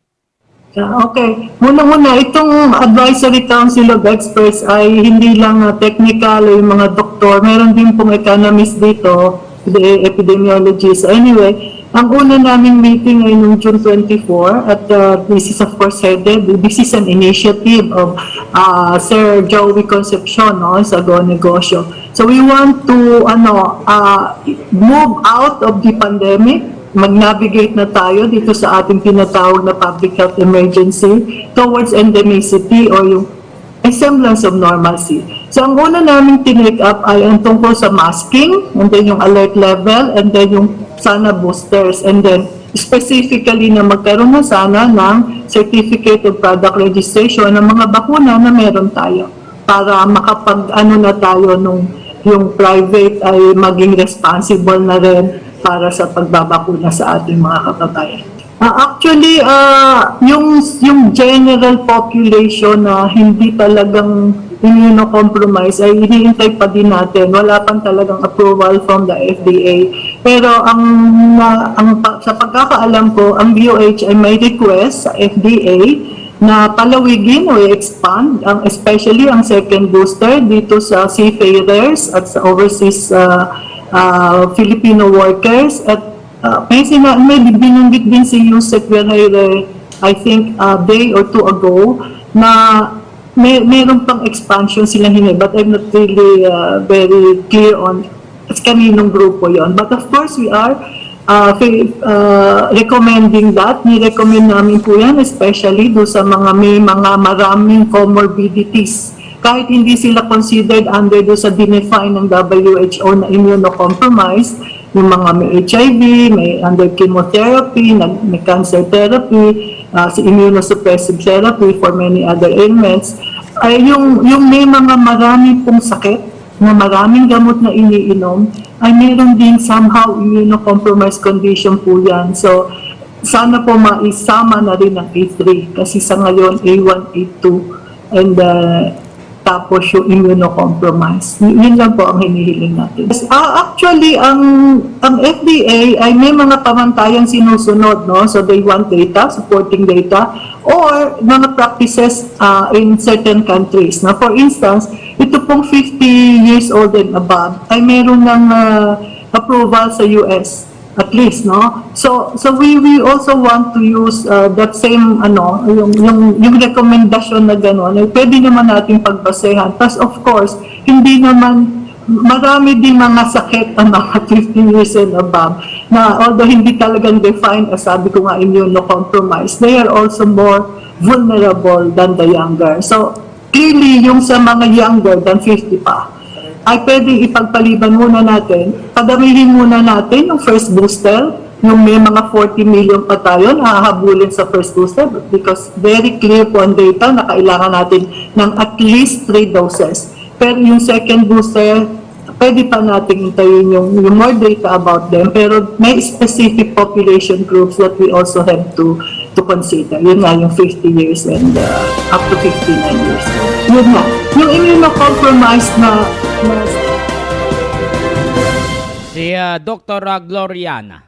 Okay. Muna-muna, itong advisory council of experts ay hindi lang technical o yung mga doktor. Meron din pong economist dito, the epidemiologists. Anyway, ang una naming meeting ay noong June 24 at this is of course headed. This is an initiative of Sir Joey Concepcion, no, sa Go Negosyo. So we want to move out of the pandemic, mag-navigate na tayo dito sa ating tinatawag na public health emergency towards endemicity or yung a semblance of normalcy. So ang una naming tinake up ay ang tungkol sa masking, and then yung alert level, and then yung sana boosters, and then specifically na magkaroon na sana ng certificate of product registration ng mga bakuna na meron tayo para makapag-ano na tayo nung yung private ay maging responsible na rin para sa pagbabakuna sa ating mga kababayan. Actually, yung general population na hindi talagang immunocompromised ay hinihintay pa din natin. Wala pang talagang approval from the FDA. Pero sa pagkakaalam ko, ang DOH ay may request sa FDA na palawigin o expand especially ang second booster dito sa seafarers at sa overseas Filipino workers at may binanggit din si Yusek Verheire I think a day or two ago na meron pang expansion silang hinay but I'm not really very clear on kaninong grupo yon. But of course we are recommending that. Ni-recommend namin po yan, especially do sa may mga maraming comorbidities. Kahit hindi sila considered under do sa dinefine ng WHO na immunocompromised, yung mga may HIV, may under chemotherapy, may cancer therapy, si immunosuppressive therapy for many other ailments, ay yung may mga marami pong sakit, na maraming gamot na iniinom, ay meron din somehow immunocompromised condition po yan. So, sana po maisama na rin ang A3 kasi sa ngayon A1, A2 and tapos yung immunocompromised. Yun lang po ang hinihiling natin. Actually, ang FDA ay may mga pamantayang sinusunod, no? So they want data, supporting data, or mga practices in certain countries. Now, for instance, ito pong 50 years old and above ay meron ng approval sa US at least, no? So we also want to use that same yung rekomendasyon na gano'n ay pwede naman natin pagbasehan. Plus of course, hindi naman marami din mga sakit ang mga 15 years and above na although hindi talagang defined as sabi ko nga immunocompromised, they are also more vulnerable than the younger. So clearly yung sa mga younger than 50 pa ay pwedeng ipagpaliban muna natin, padamihin muna natin yung first booster, yung may mga 40 million pa tayo na hahabulin sa first booster because very clear po ang data na kailangan natin ng at least 3 doses. Pero yung second booster, pwede pa natin hintayin yung more data about them, pero may specific population groups that we also have to consider. Yun nga, yung 50 years and up to 59 years. Yun nga. Yung immunocompromised na si Dr. Gloriana,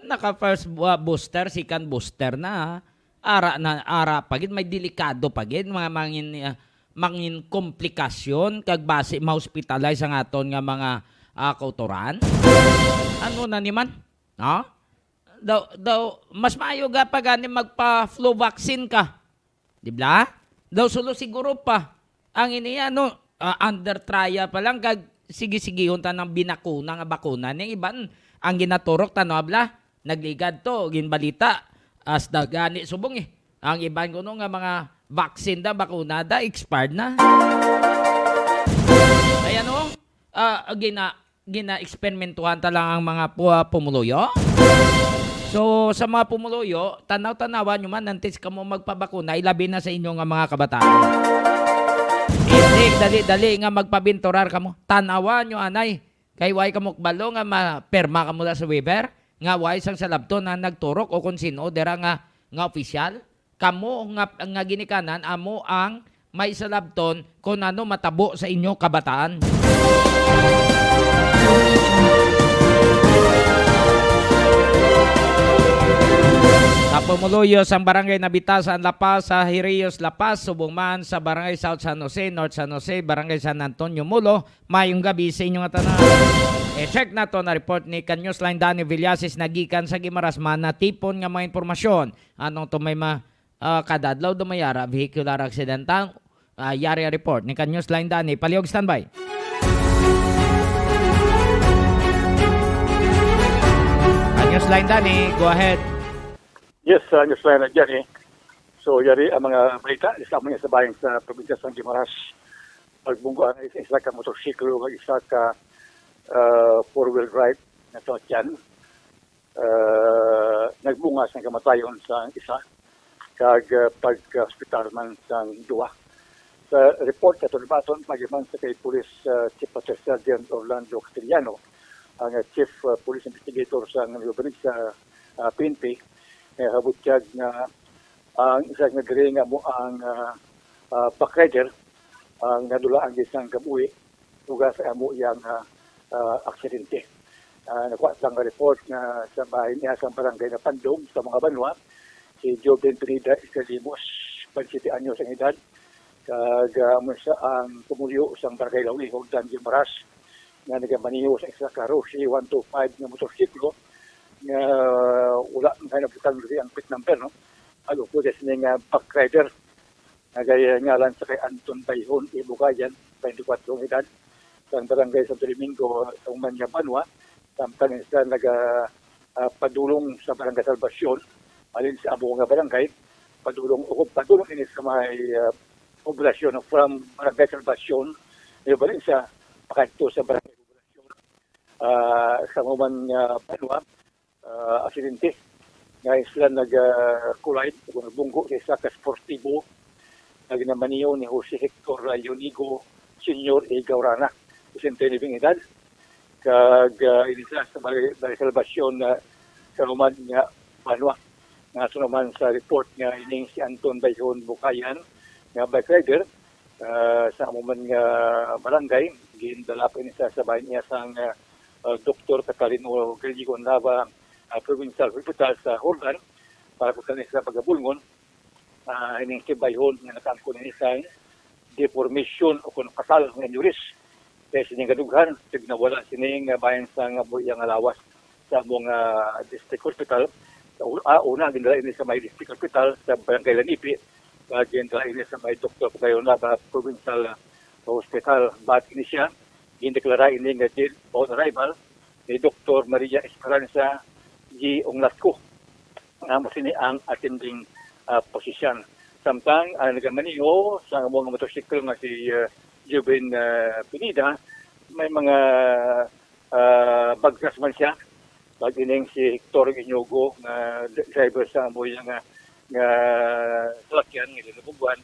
naka first booster, second booster na, ara pagid may delikado pagid mga mangin komplikasyon kag base ma-hospitalize ang aton nga mga kautoran. Ano na niman? No? Daw mas maayo ga pa gani magpa-flu vaccine ka. Di ba? Daw sulo siguro pa. Ang iniya under trial pa lang kag sige-sige unta ng binakuna nga bakuna ning iban ang ginaturok tanobla nagligad to ginbalita as dagani subong ang iban kuno nga mga vaccine da bakuna da expired na ay gina-eksperimentuhan ta lang ang mga pumuluyo. So sa mga pumuluyo tanaw-tanawan nyo man nantis ka mo magpabakuna ilabi na sa inyo nga mga kabataan. Hindi, dali nga magpabintorar ka mo. Tanawa nyo, anay. Kay way ka mo balo nga maperma ka mula sa waiver. Nga way sang salabto na nagturok o kung sino, dera nga opisyal. Kamo nga ginikanan, amo ang may salabton kung ano matabo sa inyo kabataan. Sa pumuluyo sa barangay Nabitasan, Lapas, sa Hirios, Lapas, subong man sa barangay South San Jose, North San Jose, barangay San Antonio, Mulo, mayong gabi sa inyong atanan. Check na to na report ni Newsline Danny Villasis nagikan sa Gimaras man na tipon nga mga informasyon. Anong to may kadadlaw dumayara, vehicular accidental, yari report ni Newsline Danny. Paliog standby. Newsline Danny, go ahead. Yes, Newsline dyan So, yari ang mga balita, isa mga sa bayang sa probinsya sa Guimaras. Pagbungguan ay isa ka motorsiklo, isa ka four-wheel drive na sasakyan. Nagbungas ng kamatayon sa isa, kag pag-hospital man sa duwa. Sa report na tulibaton, magiman sa kay Police Chief Master Sergeant Orlando Castellano, ang Chief Police Investigator sa probinsya PNP, habutyag na ang isang nagre nga mo ang backrider ang nadula ang isang kabuhi uga sa amo yang aksidente. Nakuha sang report na sa bahay niya sa barangay na Pandong sa mga Banwa si Joven Pineda Iscalimos, 27 anyos ang edad, kag siya ang pumulyo sa Barangay Lauli, Hogdan Gimaras, nga nagamaniho sa isa ka Roshi 125 na motorsiklo, nga wala nga nabutang ang plate number, no? Alo po des nga back rider, nagaya ngalan sa kay Anton Bayhon, Ibugayan, 24 ang edad, sa Barangay Santo Domingo, sa Umanya, Banwa, samtang isa padulong sa Barangay Salvacion, alin sa amo nga barangay, padulong ini sa may populasyon from Barangay Salvacion, balin sa pakanto sa Barangay Populasyon, sa Uman Banwa, aksidente, nga sila nag-collide, nagbunggo sa isa ka sportibo, naginamaniyo ni Jose Hector Ionigo Senior A. Gaurana, 69 edad, kag inisa sa Barangay Salvacion sa Uman nga Banwa, nga sunaman sa report nga ining si Anton Bayhon Bukayan, nga bike rider, sa amuman nga barangay, gindala pa niya sa bahay niya sang Dr. Catalino Grilligo Nava, Provincial Hospital sa Hordan, para po kanina sa pagabulngon, ining si Bayhon nga nakangko niya sa deformation o kung kasal ng injuries. Kaya sining kadughan, tignawala sining bayan sa Buyang Alawas sa mga district hospital. Una, gindala ini sa may district hospital sa Barangay Lanipi, gindala ini sa may Dr. Pugayon na Provincial Hospital. But ini siya, indeklara ini nga dead on arrival ni Dr. Maria Esperanza G. Onglasco, na masini ang attending position. Samtang nagamaniho sa mga motorsiklo nga si Joven Pineda, may mga bagras man siya. Bagining si Hector Inyogo, na driver sa amoy nga salakyan, nga linabubuan,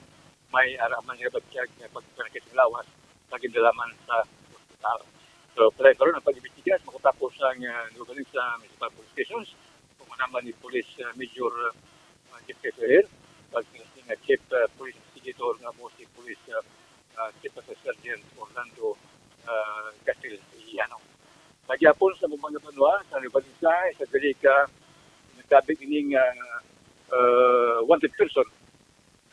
may araman nga bagsyag nga pagpanakit ng lawas, nagindalaman sa hospital. So, pala karon ang pag-ibitigas, makatapos ang lugaling sa municipal police stations, pumanaman ni Police Major Jeff Keffer, pag-sinasing Chief Police Investigator nga mo si Police Chief Sergeant Orlando Castillano. Magyapon sa mga Banwa, sa Ribalisa, sa Galika, nagkabig ining wanted person.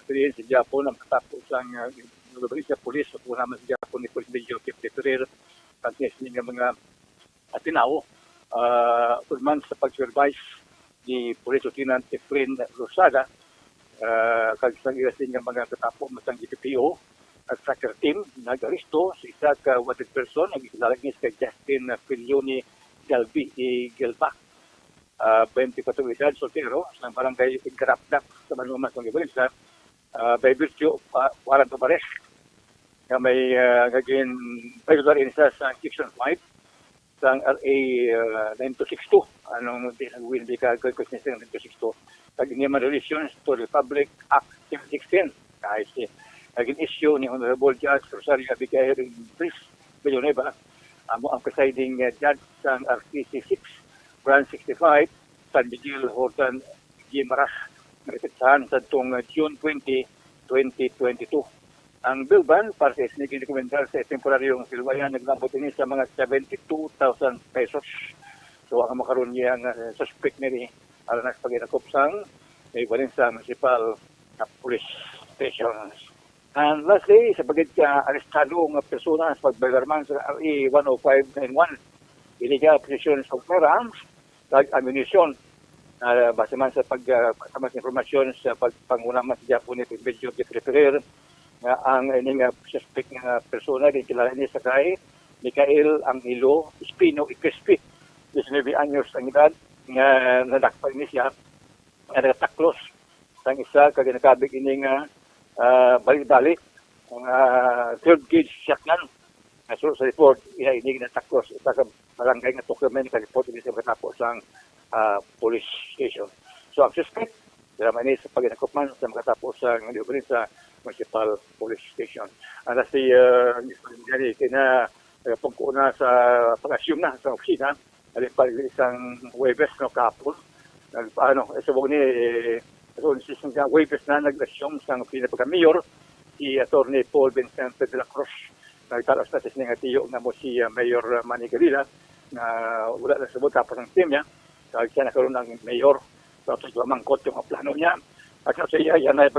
Sabihin sa Japon, ang katapos ang Ribalisa Police, kung naman sa Japon ni Police Major Jeff Keffer, kansis niya mga atinaw, man sa pag-supervise ni Police Lieutenant Efren Rosada, kagisang irasin ng mga katapo matang GPPO at tracker team, nag-aristo sa isa ka wanted person, nag-ilalagnis kay Justin Filioni Gelba, 24 edad, soltero, sa barangay Igarapdak sa Manumas ng Ibalisa, by virtue of warrant of arrest, na may gagawin regular inisa sa Section 5 sa RA 9262, anong hindi ka gagawin sa 9262, Pag-Human Relations to the Public Act 16, KIC. Naging issue ni Honorable Judge Rosario Abigail Pris Villanueva, ang presiding judge sa RTC 6, Branch 65, San Miguel, Hortan, Gimaras, napitsahan sa itong June 20, 2022. Ang bill ban para sa isniging dokumental sa temporaryong silbayan naglambot ini sa mga 72,000 pesos. So ang makaroon niya ang suspect nila alang sa pag-inakupsang may balin sa municipal police stations. And lastly, sa bagay ka arestado ng persona sa pagbagarman sa RE 10591, illegal possession of firearms, ammunition, base man sa pagkamas informasyon sa pagpangunaman sa Japon ni Pedro de Preferer, nga ang ining suspect nga persona din kilala ni sa kay Mikael Angelo Espino Icrespi, 19 anyos ang edad, nga nadakpan ni siya, nga nagataklos sang isa kaginakabig ini nga balik-balik ang third gauge shotgun. So sa report, ini nataklos isa ka barangay nga Tuklamen, ka-report ini sa katapos ang police station. So ang suspect, dalaman ini sa paginakupman sa makatapos ang liubanin sa municipal police station. Ang nasi gani kina pagkuna sa pag-assume na sa opisina, alipag isang Webes no kapon. Sabog ni so isang Webes na nag-assume sa opisina pagka-mayor, si Atty. Paul Vincent de la Cruz. Nagtalas na siya nga tiyo na mo si Mayor Manny Galila na wala na sabot tapos ang team niya. Siya nakaroon ng mayor Tapos mangkot yung mga plano niya. At kasi yan ay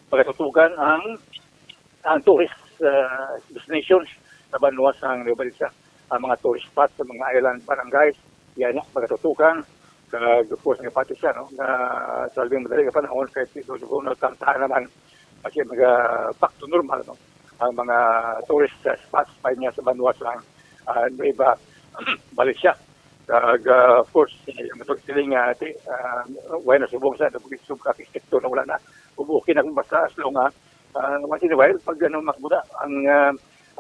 pagkatutugan ang tourist destinations sa Banwas ang Nubalisa. Ang mga tourist spots sa mga island barangays, yan ang pagkatutukan. Of course, nga pati siya, no? Na sa labing madali ka panahon, kahit ito siguro nagkantahan naman kasi back to normal, no? Ang mga tourist spots pa niya sa Banwas ang iba balik siya. Of course, yung matagsiling way na subong sa subkakistekto na wala na. Ubukin ako basta as long once in a while, pag makbuda ang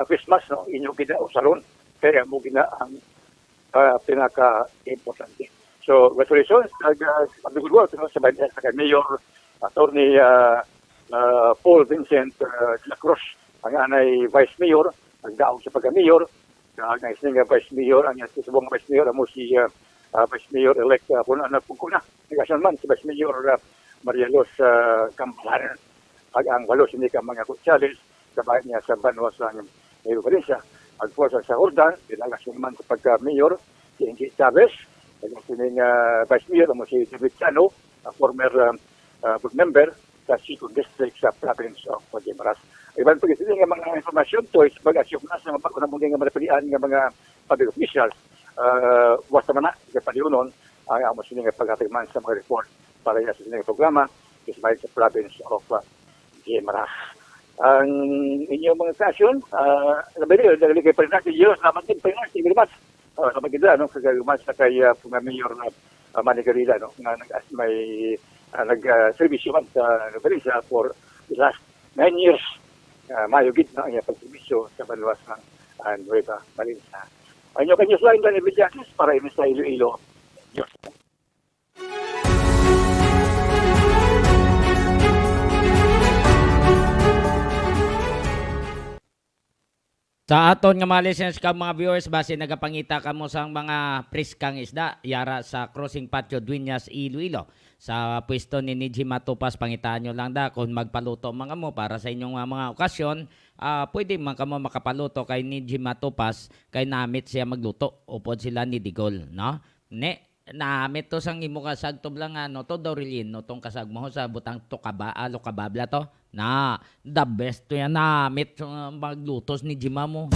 Christmas, no, inyo gina o salon. Kaya mo gina ang pinaka-importante. So, congratulations. Good work sa Mayor Attorney Paul Vincent de la Cruz, ang anay Vice Mayor, nagdaog sa pagka-Mayor. Ang isang Vice Mayor, ang subong Vice Mayor, mo si Vice Mayor-elect Pungkuna. Nag-asyan man si Vice Mayor Maria Luz Campalan. Ang walos hindi ka mga kutsalis, kabayan niya sa Banwas ng Mayor Valencia. Ang forsa sa Jordan, pinagasyon man sa pagka-Mayor, si Ingi Chavez. Nag-asyan Vice Mayor, mo si David Chano, former board member sa 2nd District sa province of Guimaras. Iban po kasi nga mga informasyon to is mag-asyon na sa mga pangunamong nga manapilian nga mga public officials. Wasta man na, sa paliunon, ang amos nga pagkatigman sa mga report para sa silang programa is by sa province of Guimaras. Ang inyong mga stasyon, nabili, nagaligay pa rin natin yun, salamat din pa rin natin, bilimat. Salamat din na, kagagumas na kay Mayor Manigarila, nga may nag-servisyo man sa Valencia for the last 9 years. Mayugid na ang pagservisyo sa Banwas ng Nueva Valencia. Ang inyong newsline na Villages para sa Iloilo. Sa aton nga mga listeners ka mga viewers, base nagapangita ka mo sa mga priskang isda, yara sa Crossing Patio Dueñas, Iloilo. Sa pwesto ni Niji Matupas, pangitaan nyo lang da kung magpaluto mga mo para sa inyong mga okasyon, pwede man ka mo makapaluto kay Niji Matupas, kay namit siya magluto, upod sila ni Digol, no? Namit to sang imo kasag to lang to Dorilin, no tong kasag mo sa butang to kababla to. Na, the best to yan namit maglutos ni Jima mo.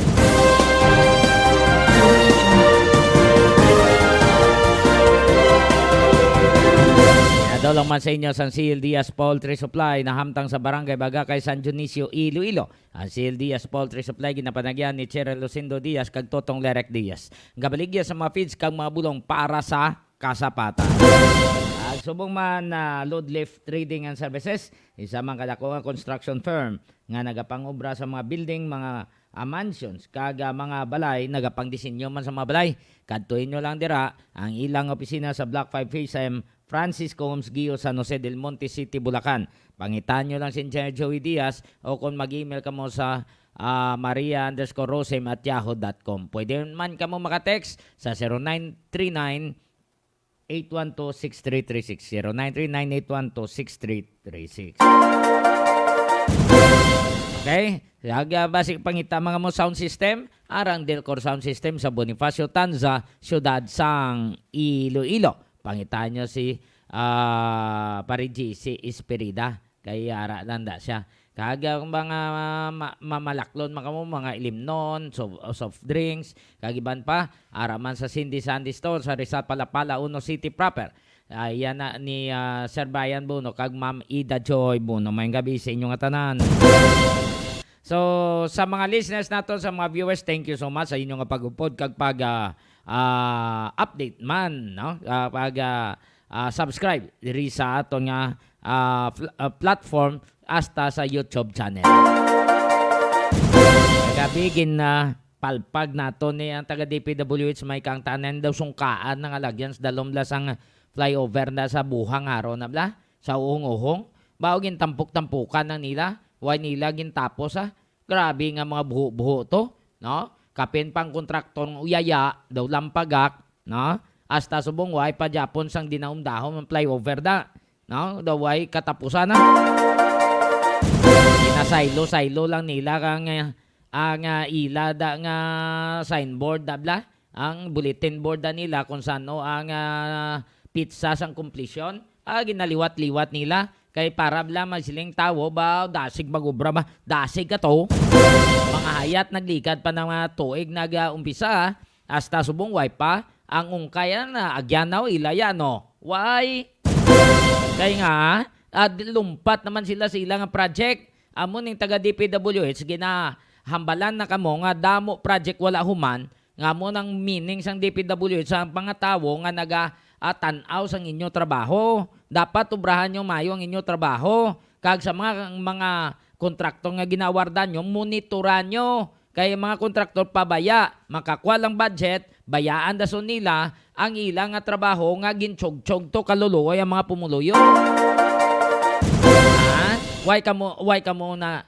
Daw lang man sa inyo San Sil Diaz Poultry Supply na hamtang sa Barangay Bagakay San Dionisio, Iloilo. Ang Sil Diaz Poultry Supply ginapanagyan ni Cheryl Lucindo Diaz kag Totong Lerek Diaz. Gabaligya sa mga feeds kag mga bulong para sa kasapatan. Subong man load lift trading and services, isa man kadako construction firm nga nagapangobra sa mga building, mga mansions, kag mga balay, nagapangdisenyo man sa mga balay. Kadtuin nyo lang dira ang ilang opisina sa Block 5 Phase M, Francisco Homes Gio, San Jose del Monte City, Bulacan. Pangitan nyo lang si Engineer Joey Diaz o kung mag-email ka mo sa maria_rosem@yahoo.com. Pwede man ka mo makatext sa 0939 812-6336. 0939-812-6336. Okay? Basic pangita mga mo sound system. Arang Delcor Sound System sa Bonifacio Tanza, Siyudad Sang Iloilo. Pangitaan nyo si Parigi, si Esperida. Kaya ara landa siya. Kaga mga mamalaklon mga ilimnon, soft drinks, kagiban pa, araman sa Cindy Sandy Store sa Rizal Palapala, Uno City proper. Yan na ni Sir Brian Buno, kag Ma'am Ida Joy Buno. Mayang gabi sa inyong atanan. So, sa mga listeners nato, sa mga viewers, thank you so much sa inyong pag-upod, kag update man, no? Subscribe diri sa aton nga platform hasta sa YouTube channel. Nagabigin na palpag nato ni ang taga DPWH may kang tanan daw sungkaan ng alagyan sa dalomlas ang flyover na sa buhang araw na bla sa uhong-uhong. Baogin tampuk-tampukan na nila. Why nila gintapos Grabe nga mga buho-buho to, no? Kapin pang kontraktor ng uyaya daw lampagak, no? Hasta subong way pa Japon sang dinaumdahom ang flyover da, no? Daw way katapusan na. Saylo lang nila kang ang ila da nga signboard da bla ang bulletin board da nila kung saan ang pizza sang completion, ginaliwat-liwat nila. Kay para lamang siling tawo ba, dasig magubra ba, dasig ka to. Mga hayat naglikad pa ng mga tuig nag-umpisa, hasta subong way pa, ang ungkayan na agyanaw ilayano. Why? Kaya nga, lumpat naman sila nga project. Amo ning taga DPWH, ginahambalan na kamo nga damo project wala human, nga mo nang meaning sang DPWH sa pangatawo nga tanaw sang inyo trabaho. Dapat ubrahan nyo mayo ang inyo trabaho. Kag sa mga kontraktor nga ginawardan nyo, monitoran nyo. Kaya mga kontraktor pabaya, makakuha lang budget, bayaan dason nila ang ilang nga trabaho nga ginchog-chog to kaluluoy ang mga pumuluyo. Why ka mo na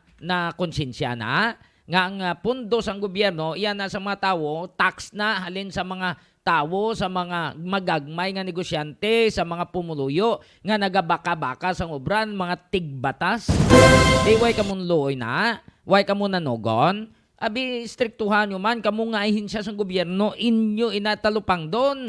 konsensya na? Nga ang pundo sang gobyerno, iyan na sa mga tao, tax na halin sa mga tao, sa mga magagmay nga negosyante, sa mga pumuluyo, nga nagabaka-baka sa obran, mga tigbatas. Di why ka mong luoy na? Why ka mo nanogon? Abi, striktuhan nyo man, kamo nga ahinsya sa gobyerno, inyo inatalupang doon.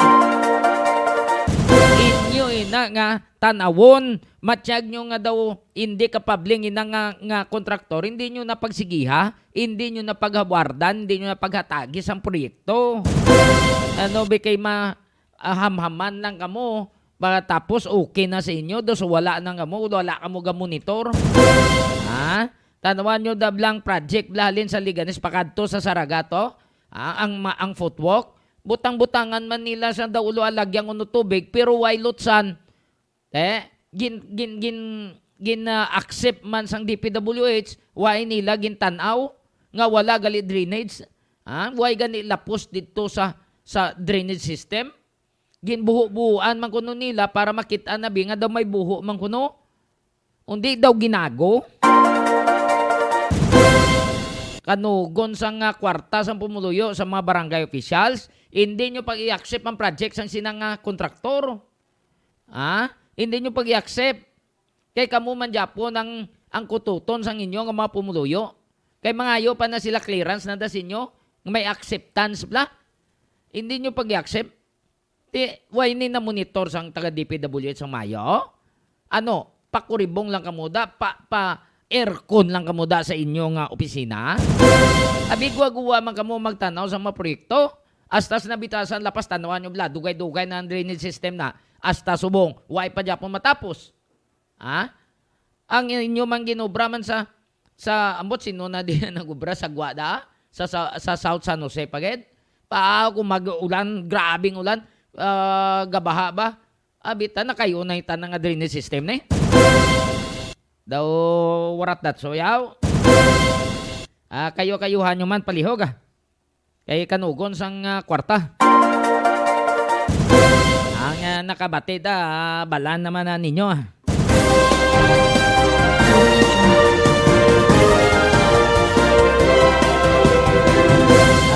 Inyo ina nga tanawon, matsyag nyo nga daw hindi kapabling ina nga kontraktor, hindi nyo napagsigiha, hindi nyo napaghawardan, hindi nyo napaghatagis ang proyekto. Ano ba kay mahamhaman lang kamo, tapos okay na sa inyo, so wala nang kamo, wala kamo gamonitor. Ha? Tanawan nyo dablang project blalin sa Liganes pakadto sa Saragato, ang footwalk, butang-butangan man nila sa daulo alagyang uno tubig, pero why lutsan? Accept man sang DPWH, why nila gintanaw nga wala gali drainage? Why gani lapos dito sa drainage system? Ginbuho-buhuan man kuno nila para makita na nga daw may buho man kuno. Undi daw ginago. Kanugon sang kwarta sang pumuluyo sa mga barangay officials, hindi nyo pag-i-accept ang project sang sinang kontraktor. Hindi nyo pag-i-accept. Kay kamo man Japon ang kututon sang inyo nga mga pumuluyo. Kay mga ayo pa na sila clearance na das inyo, may acceptance bla. Hindi nyo pag-i-accept. Why ni na monitor sang taga DPWH sang mayo? Pakuribong lang kamuda, aircon lang kamuda sa inyo nga opisina. Abigwa-guwa man kamo magtanaw sa mga proyekto. Astas nabitasan lapas tanawan nyo bla, dugay-dugay na ang drainage system na. Asta subong, why pa Japon matapos? Ang inyo man ginobra man sa ambot sino na din nagubra sa Guada, sa South San Jose paged. Kung mag-ulan, grabing ulan, gabaha ba? Abita na kayo na itan nga drainage system na daw warat dat so yaw. Kayo-kayuhan nyo man palihog kay kanugon sang kwarta. Ang nakabatid balan naman na ninyo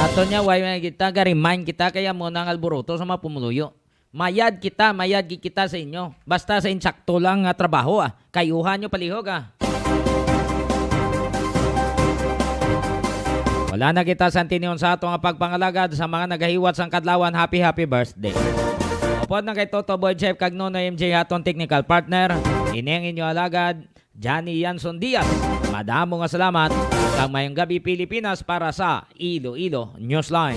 Ato niya, why kita, remind kita kaya mo nang alboroto sa mga pumuluyo. Mayad kita sa inyo. Basta sa insakto lang trabaho Kayuhan nyo palihog Wala na kita sa tiniyon sa atong pagpangalagad sa mga nagahiwat sang kadlawan. Happy birthday. Upod na kay Toto Boy Chef kag Nonoy MJ atong technical partner. Ining inyo alagad, Johnny Yanson Diaz. Madamo nga salamat. Kang mayong gabi Pilipinas para sa Iloilo Newsline.